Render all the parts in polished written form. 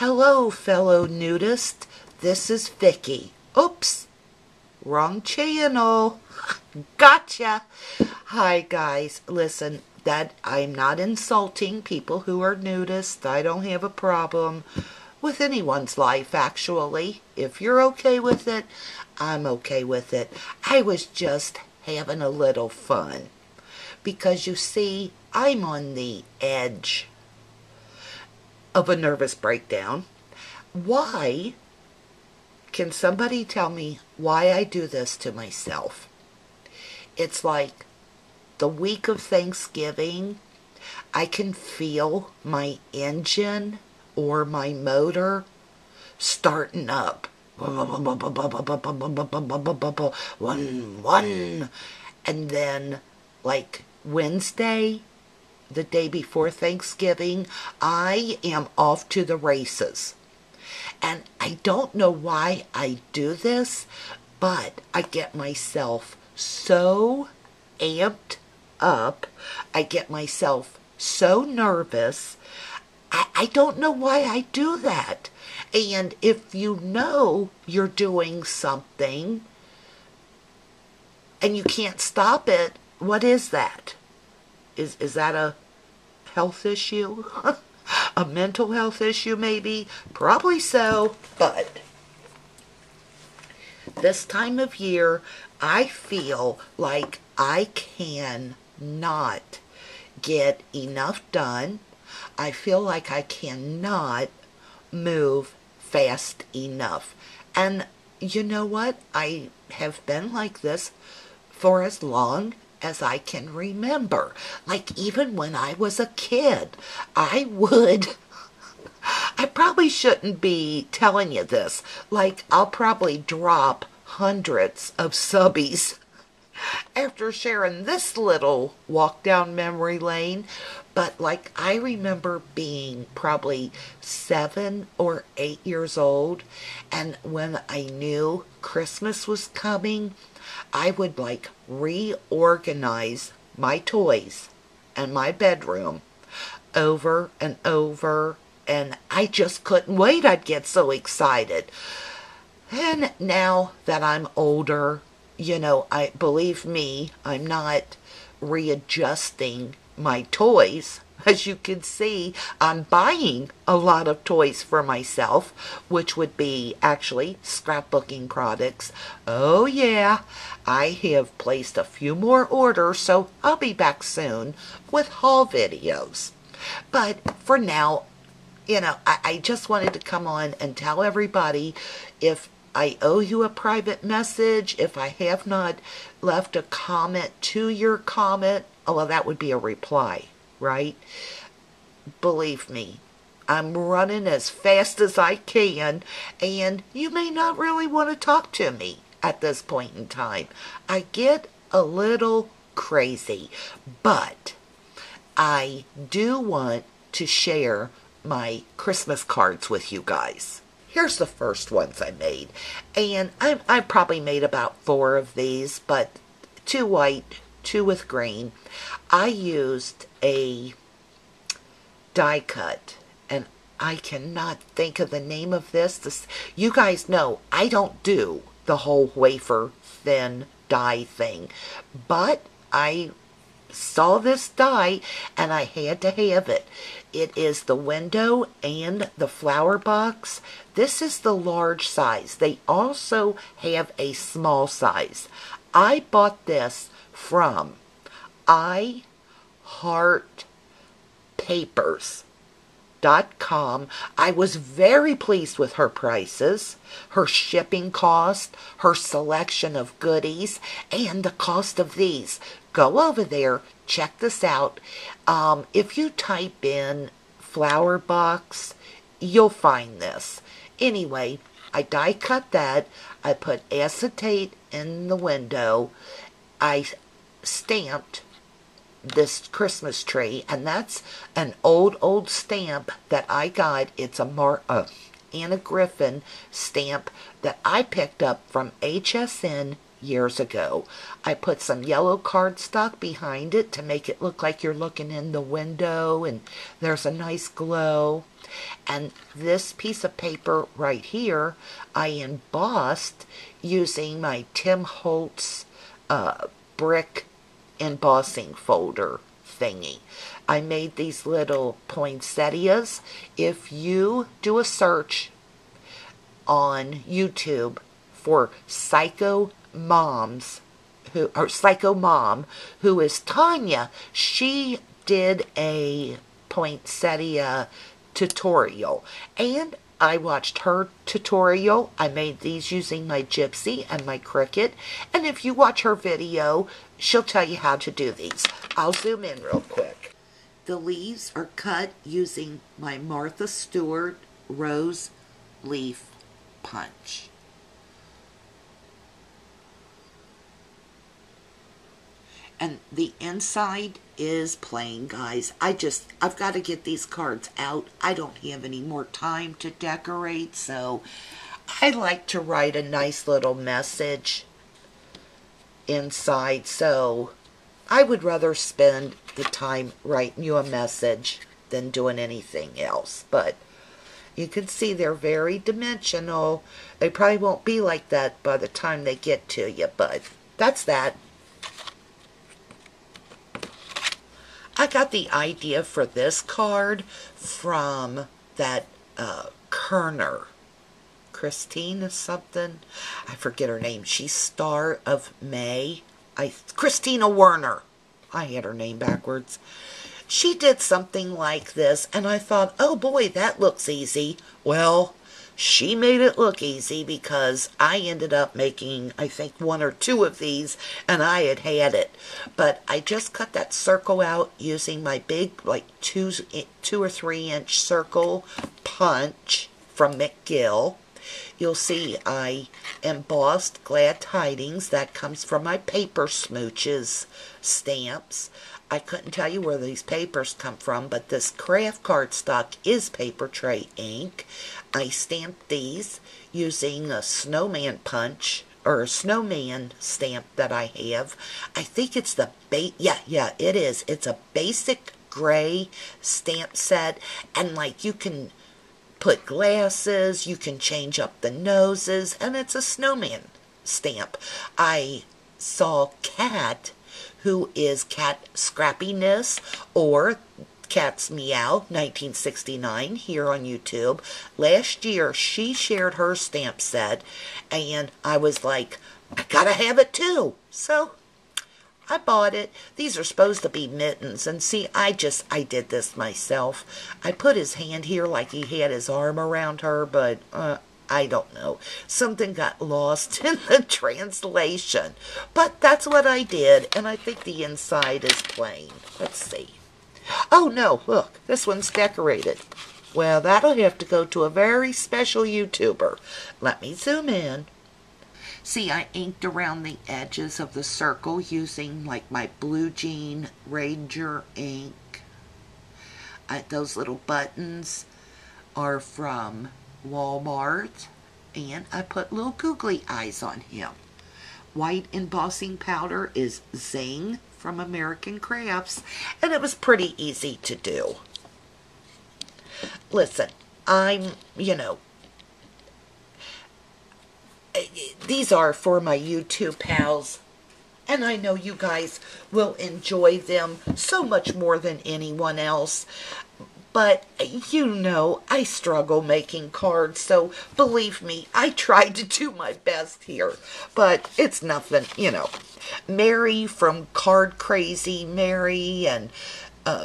Hello, fellow nudist. This is Vicky. Oops, wrong channel. Gotcha. Hi, guys. Listen, that I'm not insulting people who are nudists. I don't have a problem with anyone's life, actually. If you're okay with it, I'm okay with it. I was just having a little fun. Because you see, I'm on the edge of a nervous breakdown. Why? Can somebody tell me why I do this to myself? It's like the week of Thanksgiving, I can feel my engine or my motor starting up. One. And then, like Wednesday, the day before Thanksgiving, I am off to the races. And I don't know why I do this, but I get myself so amped up. I get myself so nervous. I don't know why I do that. And if you know you're doing something and you can't stop it, what is that? Is that a health issue? A mental health issue, maybe? Probably so, but this time of year, I feel like I cannot get enough done. I feel like I cannot move fast enough. And you know what? I have been like this for as long as I can remember. Like even when I was a kid, I probably shouldn't be telling you this. Like I'll probably drop hundreds of subbies after sharing this little walk down memory lane. But like I remember being probably 7 or 8 years old, and when I knew Christmas was coming, I would like reorganize my toys and my bedroom over and over, and I just couldn't wait. I'd get so excited. And now that I'm older, believe me, I'm not readjusting my toys. As you can see, I'm buying a lot of toys for myself, which would be actually scrapbooking products. Oh yeah, I have placed a few more orders, so I'll be back soon with haul videos. But for now, I just wanted to come on and tell everybody, if I owe you a private message, if I have not left a comment to your comment, well, that would be a reply, right? Believe me, I'm running as fast as I can, and you may not really want to talk to me at this point in time. I get a little crazy, but I do want to share my Christmas cards with you guys. Here's the first ones I made, and I probably made about 4 of these, but 2 white, 2 with green. I used a die cut, and I cannot think of the name of this. You guys know I don't do the whole wafer thin die thing, but I saw this die and I had to have it. It is the window and the flower box. This is the large size. They also have a small size. I bought this from iHeartPapers.com. I was very pleased with her prices, her shipping cost, her selection of goodies, and the cost of these. Go over there, check this out. If you type in flower box, you'll find this. Anyway, I die cut that. I put acetate in the window. I stamped this Christmas tree, and that's an old stamp that I got. It's a Anna Griffin stamp that I picked up from HSN years ago. I put some yellow cardstock behind it to make it look like you're looking in the window and there's a nice glow. And this piece of paper right here, I embossed using my Tim Holtz brick embossing folder thingy. I made these little poinsettias. If you do a search on YouTube for Psycho Moms, Psycho Mom, who is Tanya, she did a poinsettia tutorial, and I watched her tutorial. I made these using my Gypsy and my Cricut, and if you watch her video, she'll tell you how to do these. I'll zoom in real quick. The leaves are cut using my Martha Stewart rose leaf punch. And the inside is plain, guys. I've got to get these cards out. I don't have any more time to decorate, so I like to write a nice little message inside, so I would rather spend the time writing you a message than doing anything else. But you can see they're very dimensional. They probably won't be like that by the time they get to you, but that's that. I got the idea for this card from that Kerner. Christine something. I forget her name. She's Star of May. Christina Werner. I had her name backwards. She did something like this, and I thought, oh boy, that looks easy. Well, she made it look easy because I ended up making, I think, 1 or 2 of these, and I had it. But I just cut that circle out using my big, like 2 or 3 inch circle punch from McGill. You'll see I embossed Glad Tidings. That comes from my Paper Smooches stamps. I couldn't tell you where these papers come from, but this craft cardstock is paper tray ink. I stamped these using a snowman punch, or a snowman stamp that I have. I think it's the yeah, it is. It's a basic gray stamp set, and like you can put glasses, you can change up the noses, and it's a snowman stamp. I saw Cat, who is Cat Scrappiness, or Cat's Meow 1969 here on YouTube. Last year, she shared her stamp set, and I was like, I gotta have it too. So I bought it. These are supposed to be mittens, and see, I did this myself. I put his hand here like he had his arm around her, but I don't know. Something got lost in the translation. But that's what I did, and I think the inside is plain. Let's see. Oh no, look, this one's decorated. Well, that'll have to go to a very special YouTuber. Let me zoom in. See, I inked around the edges of the circle using like my Blue Jean Ranger ink. Those little buttons are from Walmart, and I put little googly eyes on him. White embossing powder is Zing from American Crafts, and it was pretty easy to do. Listen, these are for my YouTube pals, and I know you guys will enjoy them so much more than anyone else. But, I struggle making cards, so believe me, I tried to do my best here. But it's nothing, Mary from Card Crazy Mary and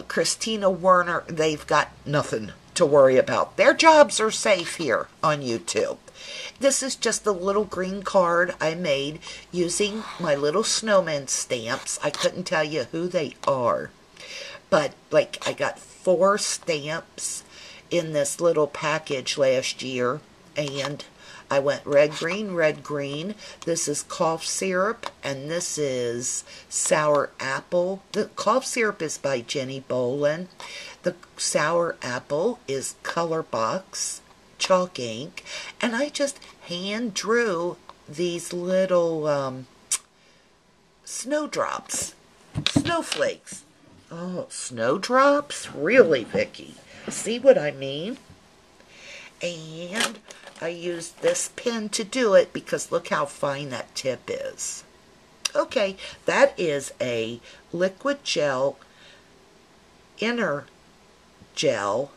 Christina Werner, they've got nothing to worry about. Their jobs are safe here on YouTube. This is just a little green card I made using my little snowman stamps. I couldn't tell you who they are. But, I got 4 stamps in this little package last year, and I went red, green, red, green. This is cough syrup, and this is sour apple. The cough syrup is by Jenny Bolin. The sour apple is Color Box chalk ink, and I just hand drew these little snowdrops, snowflakes. Oh, snowdrops? Really, Vicky? See what I mean? And I used this pen to do it because look how fine that tip is. Okay, that is a liquid gel, inner gel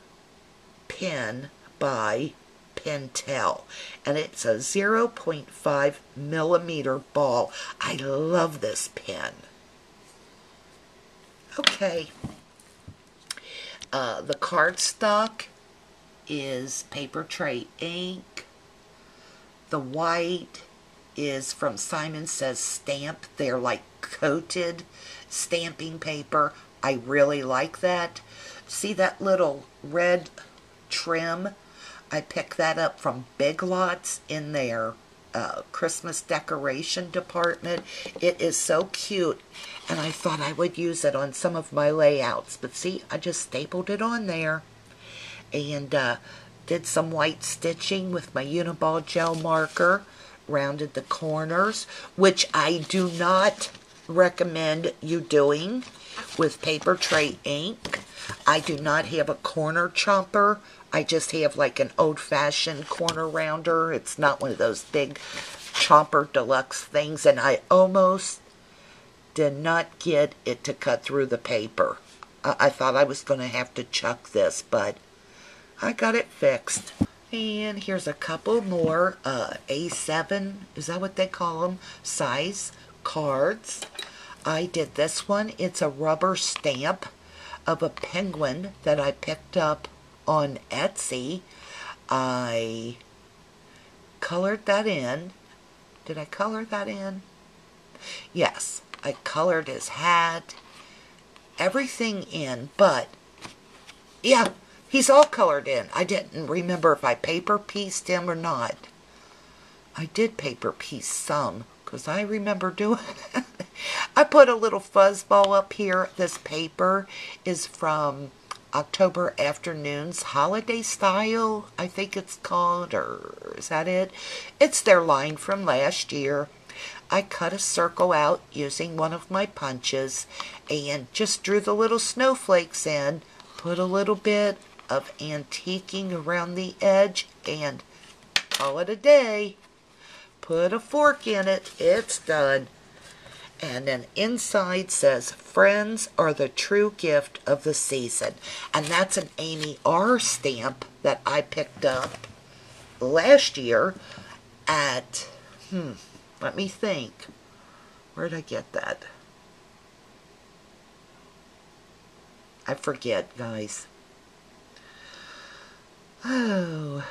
pen by Pentel, and it's a 0.5 millimeter ball. I love this pen. Okay, the cardstock is Paper Tray ink. The white is from Simon Says Stamp. They're like coated stamping paper. I really like that. See that little red trim? I picked that up from Big Lots in their Christmas decoration department. It is so cute, and I thought I would use it on some of my layouts. But see, I just stapled it on there and did some white stitching with my Uniball gel marker, rounded the corners, which I do not recommend you doing with Paper Tray ink. I do not have a corner chomper. I just have like an old-fashioned corner rounder. It's not one of those big chomper deluxe things, and I almost did not get it to cut through the paper. I thought I was going to have to chuck this, but I got it fixed. And here's a couple more A7, is that what they call them, size cards. I did this one. It's a rubber stamp of a penguin that I picked up on Etsy. I colored that in. Did I color that in? Yes, I colored his hat, everything in, but yeah, he's all colored in. I didn't remember if I paper pieced him or not. I did paper piece some, because I remember doing it. I put a little fuzzball up here. This paper is from October Afternoons Holiday Style, I think it's called, or is that it? It's their line from last year. I cut a circle out using one of my punches and just drew the little snowflakes in, put a little bit of antiquing around the edge, and call it a day. Put a fork in it. It's done. And then inside says, friends are the true gift of the season. And that's an Amy R. stamp that I picked up last year at, let me think. Where'd I get that? I forget, guys. Oh,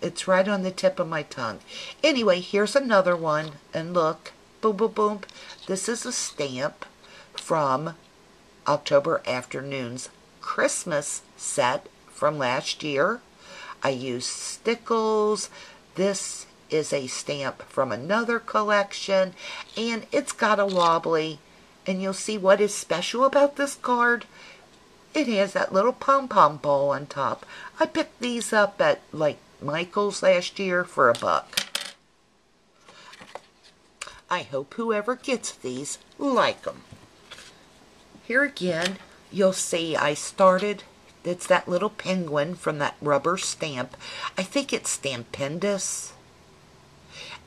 it's right on the tip of my tongue. Anyway, here's another one. And look. Boom, boom, boom. This is a stamp from October Afternoons Christmas set from last year. I used stickles. This is a stamp from another collection, and it's got a wobbly. And you'll see what is special about this card. It has that little pom-pom ball on top. I picked these up at like Michael's last year for $1. I hope whoever gets these like them. Here again, you'll see I started, it's that little penguin from that rubber stamp. I think it's Stampendous.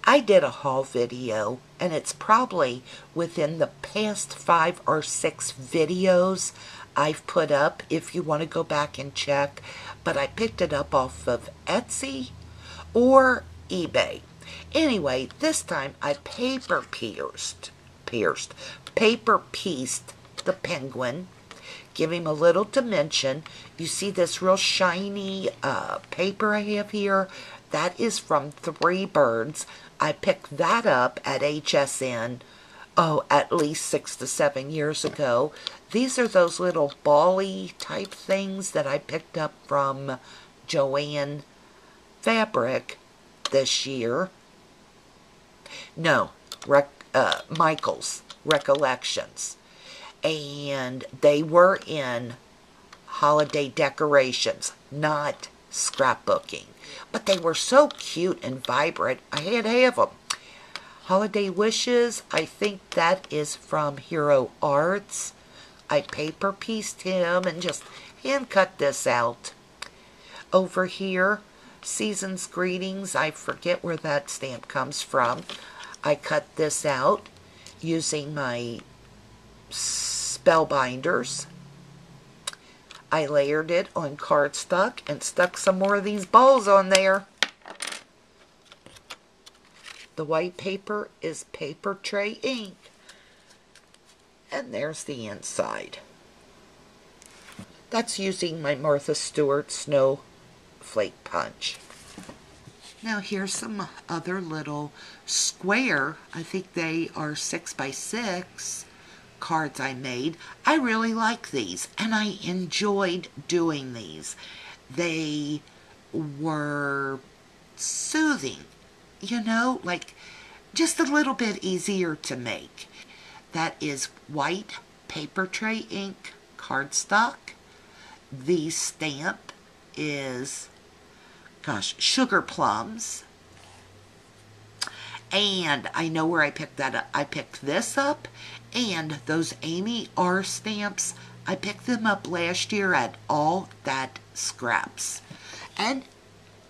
I did a haul video, and it's probably within the past 5 or 6 videos I've put up, if you want to go back and check. But I picked it up off of Etsy or eBay. Anyway, this time I paper pieced the penguin, give him a little dimension. You see this real shiny paper I have here? That is from 3 Birds. I picked that up at HSN, at least 6 to 7 years ago. These are those little bally type things that I picked up from Joann Fabric this year. No, Michael's Recollections. And they were in holiday decorations, not scrapbooking. But they were so cute and vibrant, I had to have them. Holiday Wishes, I think that is from Hero Arts. I paper pieced him and just hand cut this out. Over here, Season's Greetings. I forget where that stamp comes from. I cut this out using my spellbinders. I layered it on cardstock and stuck some more of these balls on there. The white paper is paper tray ink. And there's the inside. That's using my Martha Stewart Snowflake Punch. Now here's some other little square, I think they are 6x6 cards I made. I really like these, and I enjoyed doing these. They were soothing, you know, like just a little bit easier to make. That is white paper tray ink cardstock. The stamp is, gosh, Sugar Plums. And I know where I picked that up. I picked this up, and those Amy R stamps, I picked them up last year at All That Scraps. And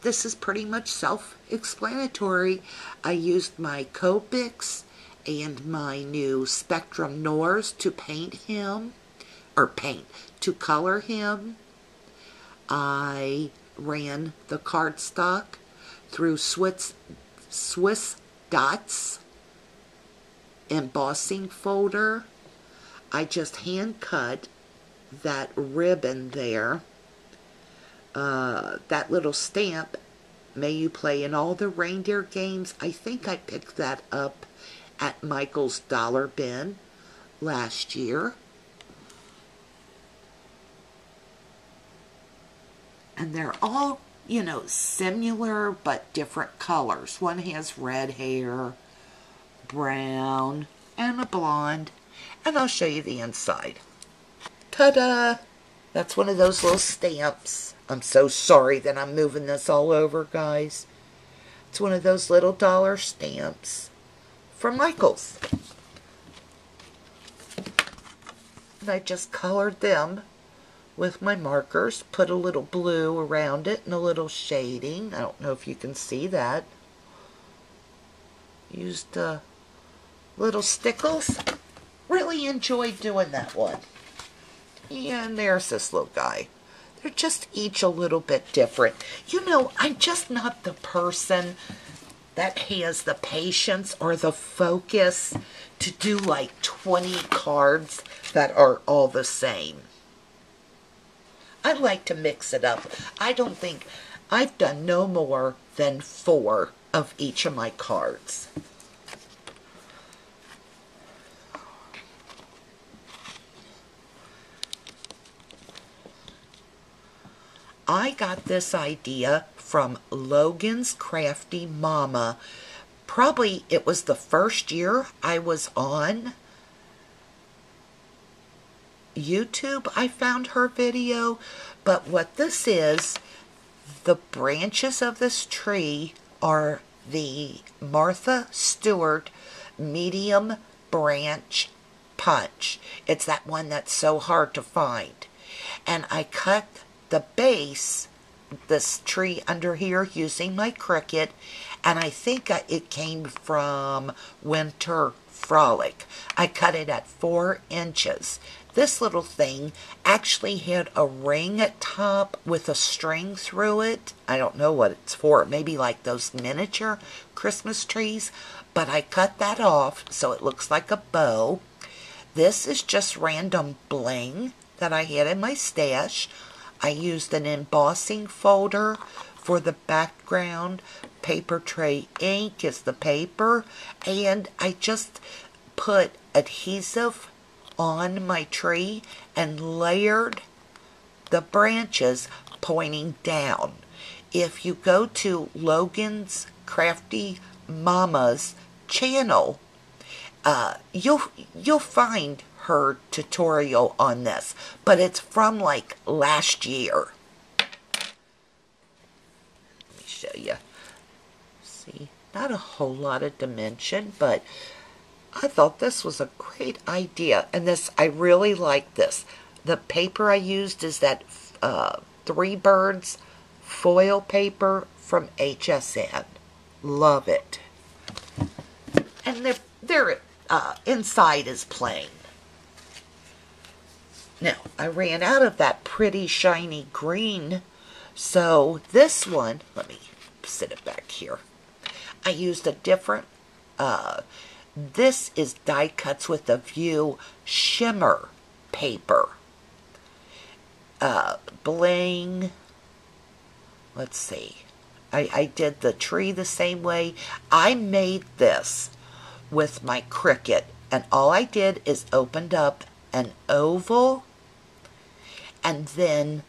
this is pretty much self-explanatory. I used my Copics and my new Spectrum Noirs to paint him, to color him. I ran the cardstock through Swiss Dots embossing folder. I just hand cut that ribbon there. That little stamp, May You Play in All the Reindeer Games, I think I picked that up at Michael's Dollar Bin last year. And they're all, you know, similar but different colors. One has red hair, brown, and a blonde. And I'll show you the inside. Ta-da! That's one of those little stamps. I'm so sorry that I'm moving this all over, guys. It's one of those little dollar stamps from Michael's. And I just colored them with my markers, put a little blue around it and a little shading. I don't know if you can see that. Used little stickles. Really enjoyed doing that one. And there's this little guy. They're just each a little bit different. You know, I'm just not the person that has the patience or the focus to do like 20 cards that are all the same. I like to mix it up. I don't think I've done no more than 4 of each of my cards. I got this idea from Logan's Crafty Mama. Probably it was the first year I was on YouTube. I found her video, but what this is, the branches of this tree are the Martha Stewart medium branch punch. It's that one that's so hard to find. And I cut the base, this tree under here, using my Cricut, and I think it came from Winter Frolic. I cut it at 4 inches. This little thing actually had a ring at top with a string through it. I don't know what it's for. Maybe like those miniature Christmas trees. But I cut that off so it looks like a bow. This is just random bling that I had in my stash. I used an embossing folder for the background. Paper tray ink is the paper. And I just put adhesive on my tree and layered the branches pointing down. If you go to Logan's Crafty Mama's channel, you'll find her tutorial on this, but it's from like last year. Let me show you. See, not a whole lot of dimension, but I thought this was a great idea, and this, I really like this. The paper I used is that 3 Birds foil paper from HSN. Love it. And their inside is plain. Now, I ran out of that pretty shiny green, so this one, let me sit it back here. I used a different, this is Die Cuts with a View shimmer paper. Bling, let's see. I did the tree the same way. I made this with my Cricut, and all I did is opened up an oval and then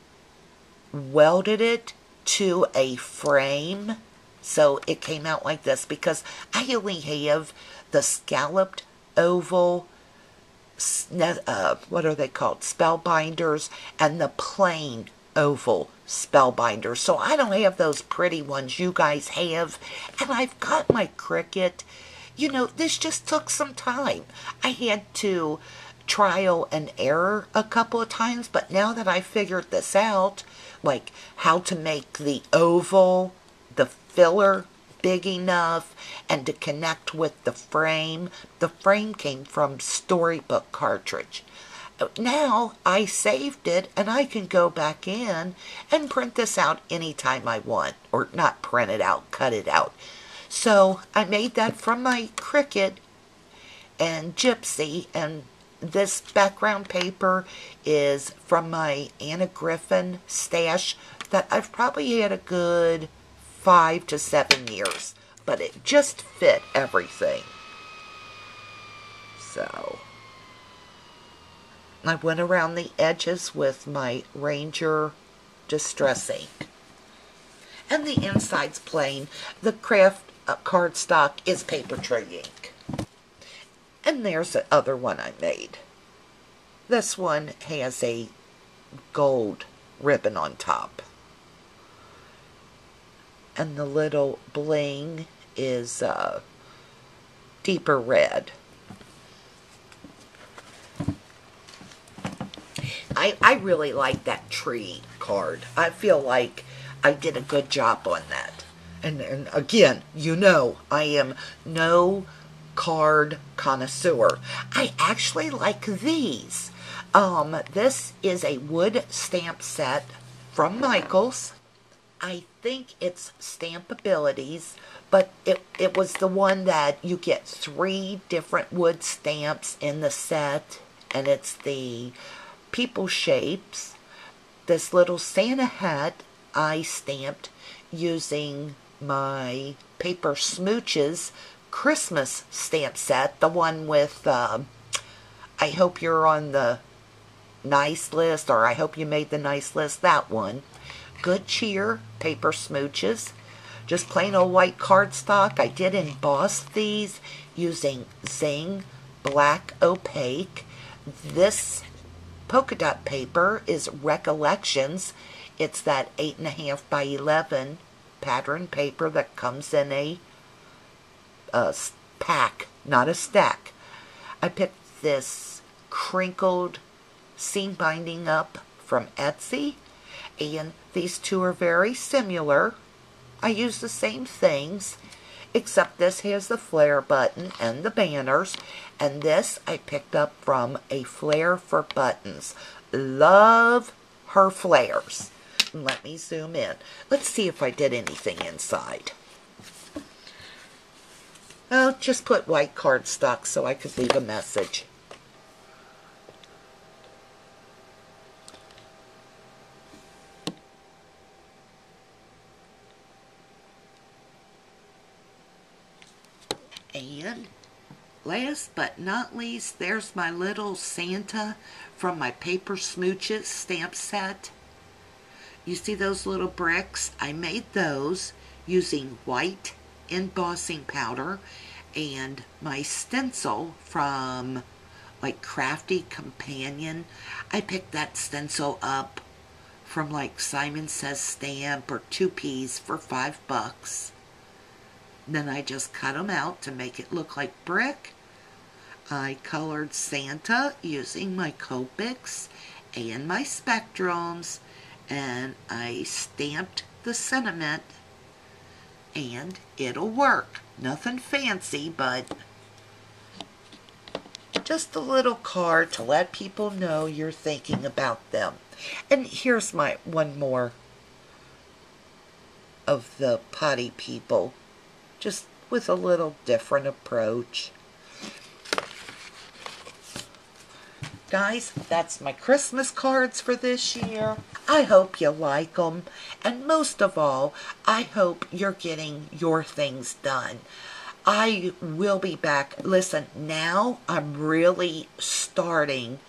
welded it to a frame so it came out like this, because I only have the scalloped oval, what are they called, spellbinders, and the plain oval spellbinders. So I don't have those pretty ones you guys have, and I've got my Cricut. You know, this just took some time. I had to trial and error a couple of times, but now that I figured this out, like how to make the oval, the filler big enough, and to connect with the frame came from Storybook cartridge. Now I saved it, and I can go back in and print this out anytime I want, or not print it out, cut it out. So I made that from my Cricut and Gypsy, and this background paper is from my Anna Griffin stash that I've probably had a good 5 to 7 years, but it just fit everything. So I went around the edges with my Ranger Distress ink. And the inside's plain. The craft cardstock is paper tray ink. And there's the other one I made. This one has a gold ribbon on top. And the little bling is deeper red. I really like that tree card. I feel like I did a good job on that. And again, you know, I am no card connoisseur. I actually like these. This is a wood stamp set from Michaels. I think it's Stampabilities, but it was the one that you get 3 different wood stamps in the set, and it's the people shapes. This little Santa hat I stamped using my Paper Smooches Christmas stamp set, the one with I hope you're on the nice list, or I hope you made the nice list, that one. Good Cheer Paper Smooches, just plain old white cardstock. I did emboss these using Zing Black Opaque. This polka dot paper is Recollections. It's that 8.5 by 11 pattern paper that comes in a pack, not a stack. I picked this crinkled seam binding up from Etsy, and these two are very similar. I use the same things, except this has the flare button and the banners, and this I picked up from a Flare for Buttons. Love her flares. Let me zoom in. Let's see if I did anything inside. I'll just put white cardstock so I could leave a message. And last but not least, there's my little Santa from my Paper Smooches stamp set. You see those little bricks? I made those using white embossing powder and my stencil from like Crafty Companion. I picked that stencil up from like Simon Says Stamp or 2Ps for $5. Then I just cut them out to make it look like brick. I colored Santa using my Copics and my Spectrums, and I stamped the sentiment and it'll work. Nothing fancy, but just a little card to let people know you're thinking about them. And here's my one more of the potty people, just with a little different approach. Guys, that's my Christmas cards for this year. I hope you like them. And most of all, I hope you're getting your things done. I will be back. Listen, now I'm really starting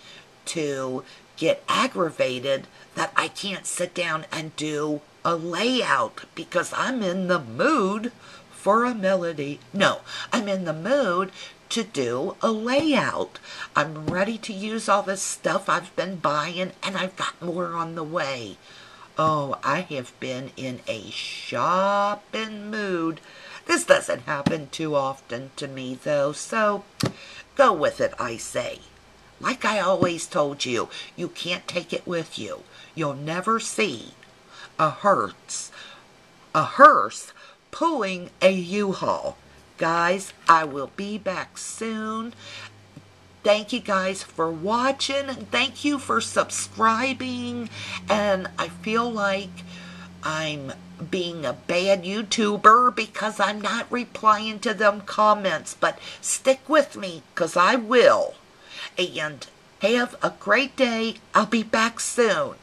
to get aggravated that I can't sit down and do a layout because I'm in the mood for a melody. No, I'm in the mood to do a layout. I'm ready to use all this stuff I've been buying, and I've got more on the way. Oh, I have been in a shopping mood. This doesn't happen too often to me, though, so go with it, I say. Like I always told you, you can't take it with you. You'll never see a hearse pulling a U-Haul. Guys, I will be back soon. Thank you guys for watching. Thank you for subscribing. And I feel like I'm being a bad YouTuber because I'm not replying to them comments. But stick with me because I will. And have a great day. I'll be back soon.